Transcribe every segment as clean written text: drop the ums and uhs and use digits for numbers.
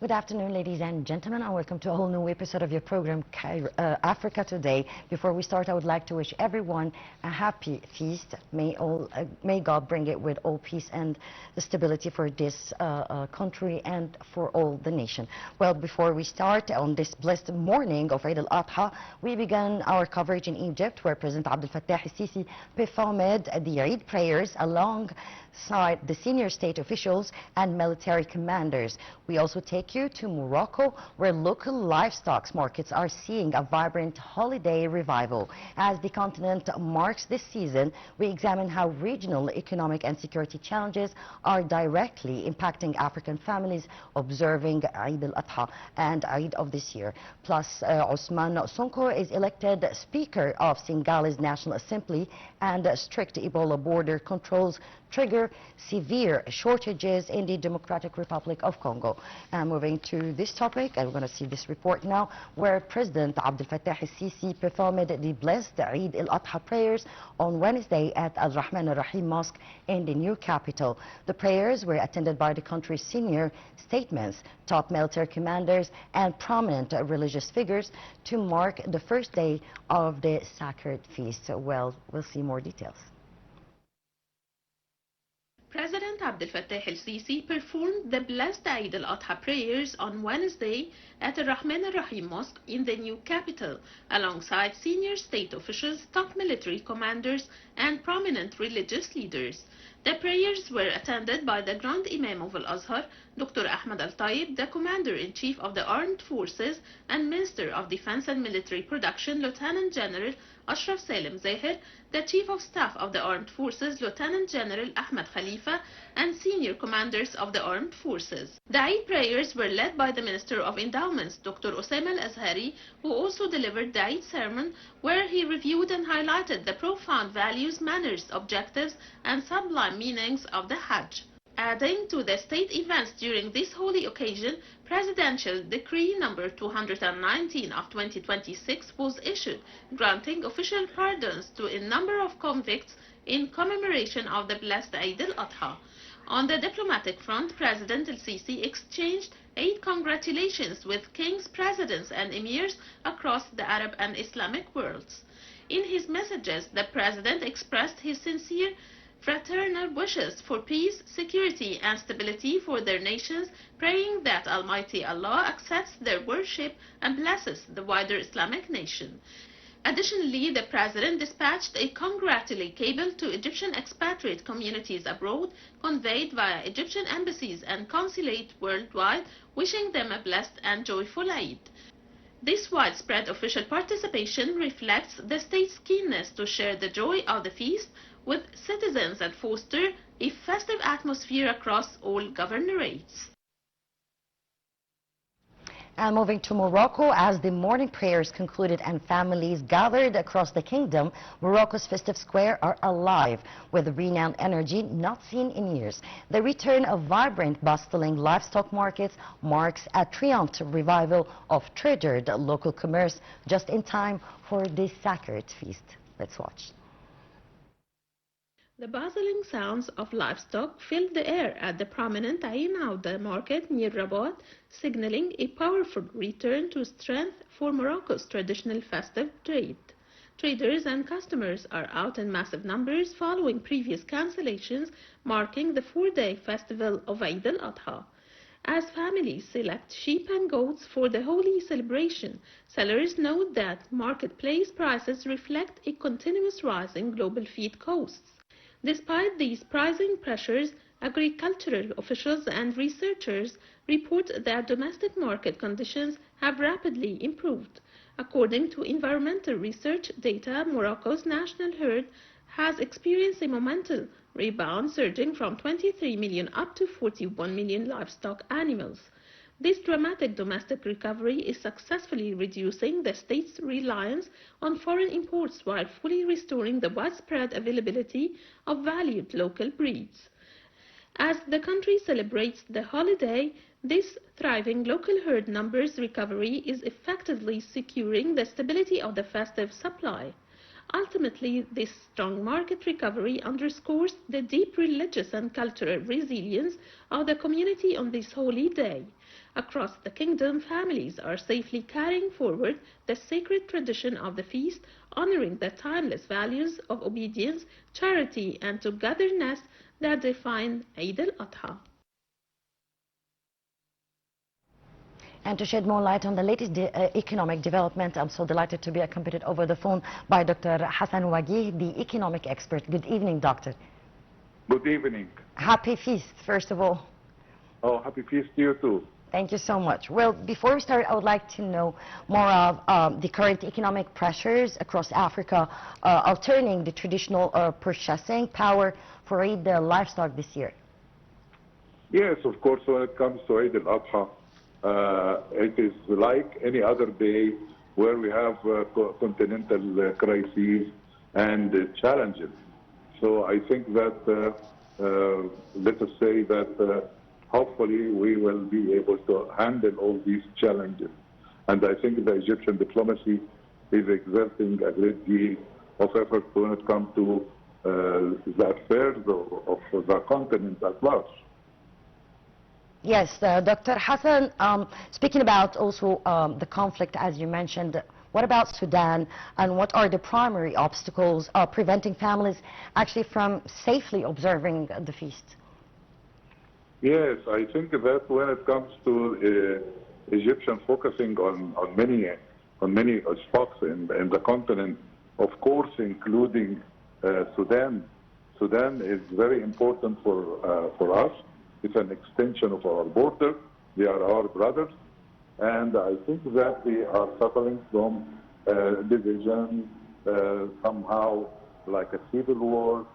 Good afternoon, ladies and gentlemen, and welcome to a whole new episode of your program, Africa Today. Before we start, I would like to wish everyone a happy feast. May God bring it with all peace and stability for this country and for all the nation. Well, before we start, on this blessed morning of Eid al-Adha, we began our coverage in Egypt, where President Abdel Fattah al-Sisi performed the Eid prayers alongside the senior state officials and military commanders. We also take you to Morocco, where local livestock markets are seeing a vibrant holiday revival. As the continent marks this season, we examine how regional economic and security challenges are directly impacting African families observing Eid al-Adha and Eid of this year. Plus, Ousmane Sonko is elected Speaker of Senegal's National Assembly, and strict Ebola border controls trigger severe shortages in the Democratic Republic of Congo. And moving to this topic, and we're going to see this report now, where President Abdel Fattah al-Sisi performed the blessed Eid al-Adha prayers on Wednesday at Al Rahman al-Rahim Mosque in the new capital. The prayers were attended by the country's senior statesmen, top military commanders, and prominent religious figures to mark the first day of the sacred feast. Well, we'll see more details. President Abdel Fattah al-Sisi performed the blessed Eid al-Adha prayers on Wednesday at Al Rahman al-Rahim Mosque in the new capital, alongside senior state officials, top military commanders, and prominent religious leaders. The prayers were attended by the Grand Imam of Al-Azhar, Dr. Ahmed Al-Taib, the Commander-in-Chief of the Armed Forces and Minister of Defense and Military Production, Lieutenant General Ashraf Salim Zahir, the Chief of Staff of the Armed Forces, Lieutenant General Ahmed Khalifa, and senior commanders of the Armed Forces. The Eid prayers were led by the Minister of Endowments, Dr. Osama Al-Azhari, who also delivered the Eid sermon, where he reviewed and highlighted the profound values, manners, objectives, and sublime meanings of the Hajj. Adding to the state events during this holy occasion, Presidential Decree number 219 of 2026 was issued, granting official pardons to a number of convicts in commemoration of the blessed Eid al-Adha. On the diplomatic front, President al-Sisi exchanged Eid congratulations with kings, presidents, and emirs across the Arab and Islamic worlds. In his messages, the president expressed his sincere fraternal wishes for peace, security, and stability for their nations, praying that Almighty Allah accepts their worship and blesses the wider Islamic nation. Additionally, the President dispatched a congratulatory cable to Egyptian expatriate communities abroad, conveyed via Egyptian embassies and consulates worldwide, wishing them a blessed and joyful Eid. This widespread official participation reflects the state's keenness to share the joy of the feast with citizens and foster a festive atmosphere across all governorates. And moving to Morocco, as the morning prayers concluded and families gathered across the kingdom, Morocco's festive square are alive with renowned energy not seen in years. The return of vibrant, bustling livestock markets marks a triumphant revival of treasured local commerce just in time for this sacred feast. Let's watch. The bustling sounds of livestock filled the air at the prominent Ain Auda market near Rabat, signaling a powerful return to strength for Morocco's traditional festive trade. Traders and customers are out in massive numbers following previous cancellations, marking the four-day festival of Eid al-Adha. As families select sheep and goats for the holy celebration, sellers note that marketplace prices reflect a continuous rise in global feed costs. Despite these pricing pressures, agricultural officials and researchers report that domestic market conditions have rapidly improved. According to environmental research data, Morocco's national herd has experienced a momental rebound, surging from 23 million up to 41 million livestock animals. This dramatic domestic recovery is successfully reducing the state's reliance on foreign imports while fully restoring the widespread availability of valued local breeds. As the country celebrates the holiday, this thriving local herd numbers recovery is effectively securing the stability of the festive supply. Ultimately, this strong market recovery underscores the deep religious and cultural resilience of the community on this holy day. Across the kingdom, families are safely carrying forward the sacred tradition of the feast, honoring the timeless values of obedience, charity, and togetherness that define Eid al-Adha. And to shed more light on the latest economic development, I'm so delighted to be accompanied over the phone by Dr. Hassan Wagih, the economic expert. Good evening, doctor. Good evening. Happy feast, first of all. Oh, happy feast to you too. Thank you so much. Well, before we start, I would like to know more of the current economic pressures across Africa turning the traditional purchasing power for Eid livestock this year. Yes, of course, when it comes to Eid al-Adha, it is like any other day where we have continental crises and challenges. So I think that, let us say that hopefully we will be able to handle all these challenges. And I think the Egyptian diplomacy is exerting a great deal of effort when it comes to the affairs of the continent at large. Yes, Dr. Hassan, speaking about also the conflict, as you mentioned, what about Sudan, and what are the primary obstacles preventing families actually from safely observing the feast? Yes, I think that when it comes to Egyptian focusing on many spots in the continent, of course, including Sudan. Sudan is very important for us. It's an extension of our border. They are our brothers. And I think that they are suffering from division, somehow like a civil war.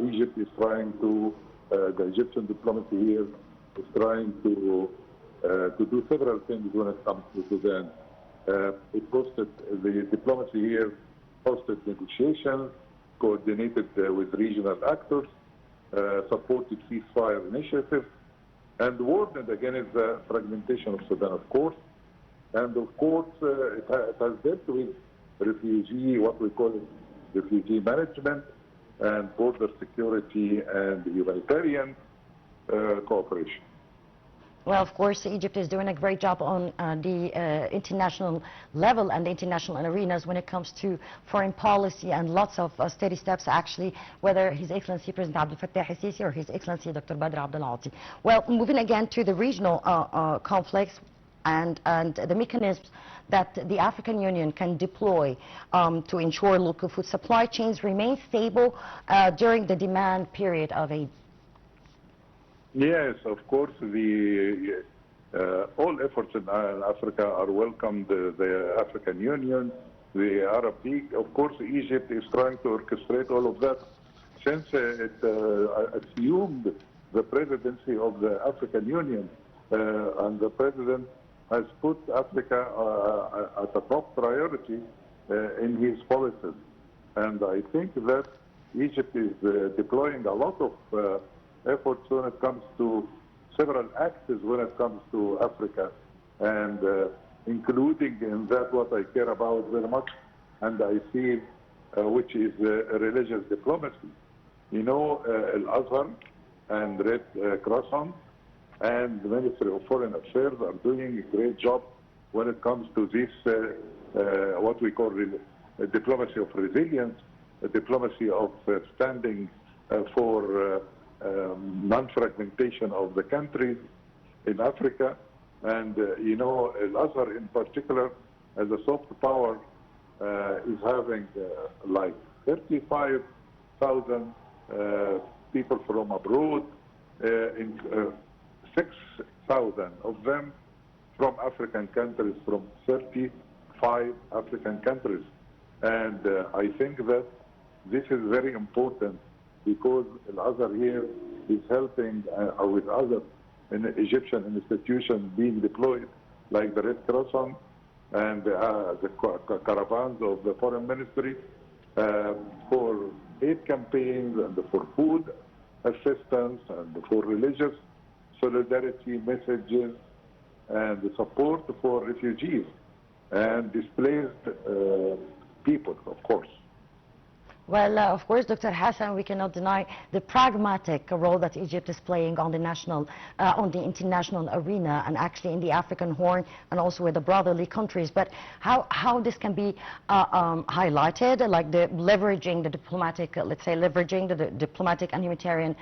Egypt is trying to, the Egyptian diplomacy here is trying to do several things when it comes to Sudan. The diplomacy here hosted negotiations, coordinated with regional actors, supported ceasefire initiatives, and warned against the fragmentation of Sudan, of course. And of course, it has dealt with refugee, what we call refugee management, and border security and humanitarian cooperation. Well, of course, Egypt is doing a great job on the international level and the international arenas when it comes to foreign policy, and lots of steady steps, actually, whether His Excellency President Abdel Fattah al-Sisi or His Excellency Dr. Badr Abdel Ati. Well, moving again to the regional conflicts and the mechanisms that the African Union can deploy to ensure local food supply chains remain stable during the demand period of aid. Yes, of course, all efforts in Africa are welcomed. The African Union, the Arab League, of course, Egypt is trying to orchestrate all of that since it assumed the presidency of the African Union, and the president has put Africa as a top priority in his policies. And I think that Egypt is deploying a lot of efforts when it comes to several axes when it comes to Africa, and including in that what I care about very much, and I feel, which is religious diplomacy. You know, Al-Azhar and Red Crescent and the Ministry of Foreign Affairs are doing a great job when it comes to this, what we call diplomacy of resilience, a diplomacy of standing for non-fragmentation of the countries in Africa. And you know, Al-Azhar in particular, as a soft power, is having like 35,000 people from abroad, 6,000 of them from African countries, from 35 African countries. And I think that this is very important, because Al-Azhar here is helping with other Egyptian institutions being deployed, like the Red Crescent and the caravans of the Foreign Ministry for aid campaigns and for food assistance and for religious solidarity messages and the support for refugees and displaced people, of course. Well, of course, Dr. Hassan, we cannot deny the pragmatic role that Egypt is playing on the on the international arena, and actually in the African Horn, and also with the brotherly countries. But how this can be highlighted, like the leveraging the diplomatic, let's say, leveraging the diplomatic and humanitarian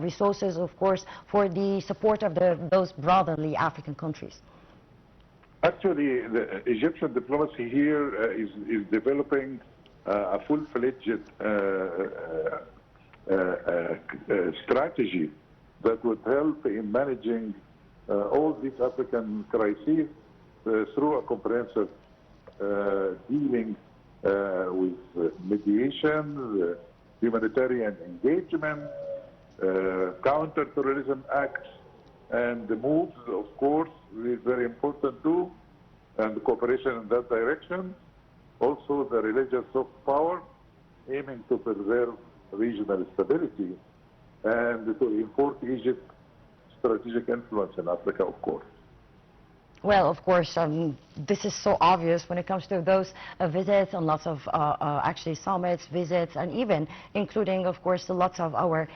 resources, of course, for the support of those brotherly African countries. Actually, the Egyptian diplomacy here is developing a full-fledged strategy that would help in managing all these African crises through a comprehensive dealing with mediation, humanitarian engagement, counter-terrorism acts, and the moves, of course, is very important too, and the cooperation in that direction. Also, the religious soft power, aiming to preserve regional stability and to enforce Egypt's strategic influence in Africa, of course. Well, of course, this is so obvious when it comes to those visits and lots of actually summits, visits, and even including, of course, lots of our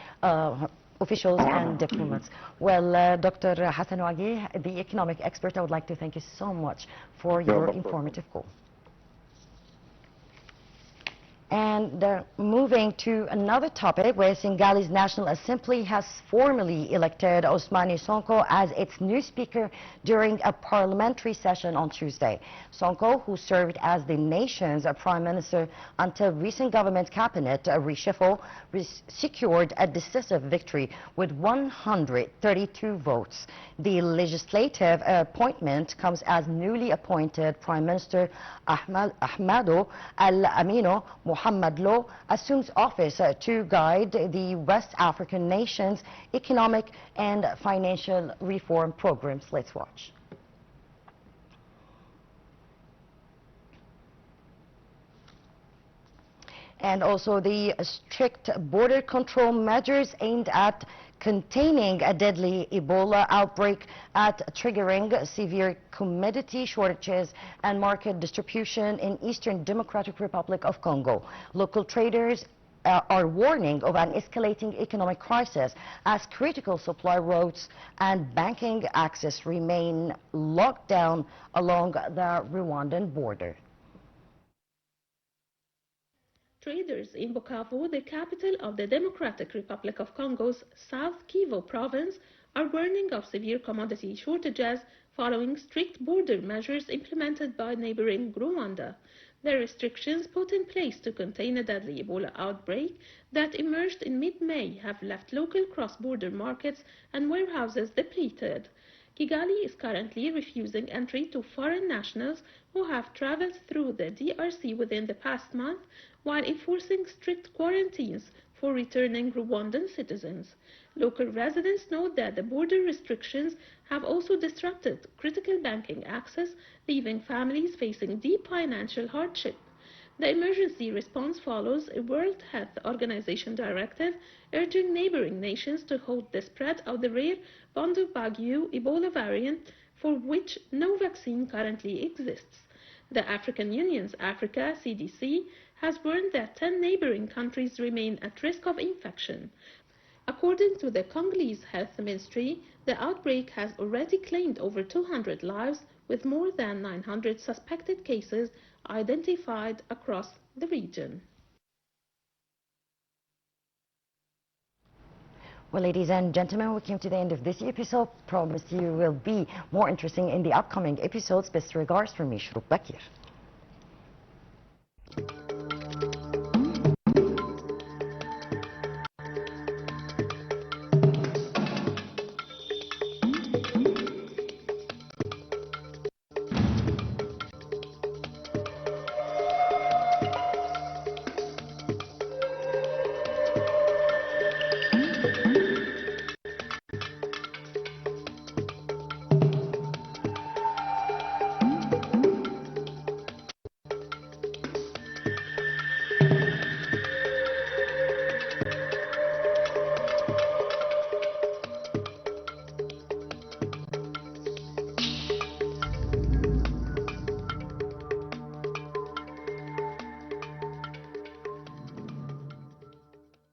officials and diplomats. Well, Dr. Hassan Wagih, the economic expert, I would like to thank you so much for your informative call. And moving to another topic, where Senegal's National Assembly has formally elected Ousmane Sonko as its new speaker during a parliamentary session on Tuesday. Sonko, who served as the nation's prime minister until recent government cabinet reshuffle, secured a decisive victory with 132 votes. The legislative appointment comes as newly appointed Prime Minister Ahmadou Al-Amino Mohamed Lo assumes office to guide the West African nations' economic and financial reform programs. Let's watch. And also the strict border control measures aimed at containing a deadly Ebola outbreak at triggering severe commodity shortages and market distribution in Eastern Democratic Republic of Congo. Local traders are warning of an escalating economic crisis as critical supply routes and banking access remain locked down along the Rwandan border. Traders in Bukavu, the capital of the Democratic Republic of Congo's South Kivu province, are warning of severe commodity shortages following strict border measures implemented by neighboring Rwanda. The restrictions put in place to contain a deadly Ebola outbreak that emerged in mid-May have left local cross-border markets and warehouses depleted. Kigali is currently refusing entry to foreign nationals who have traveled through the DRC within the past month, while enforcing strict quarantines for returning Rwandan citizens. Local residents note that the border restrictions have also disrupted critical banking access, leaving families facing deep financial hardship. The emergency response follows a World Health Organization directive urging neighboring nations to halt the spread of the rare Wagih Ebola variant, for which no vaccine currently exists. The African Union's Africa CDC has warned that 10 neighboring countries remain at risk of infection. According to the Congolese Health Ministry, the outbreak has already claimed over 200 lives, with more than 900 suspected cases identified across the region. Well, ladies and gentlemen, we came to the end of this episode. Promise you will be more interesting in the upcoming episodes. Best regards from me, Shrup Bakir.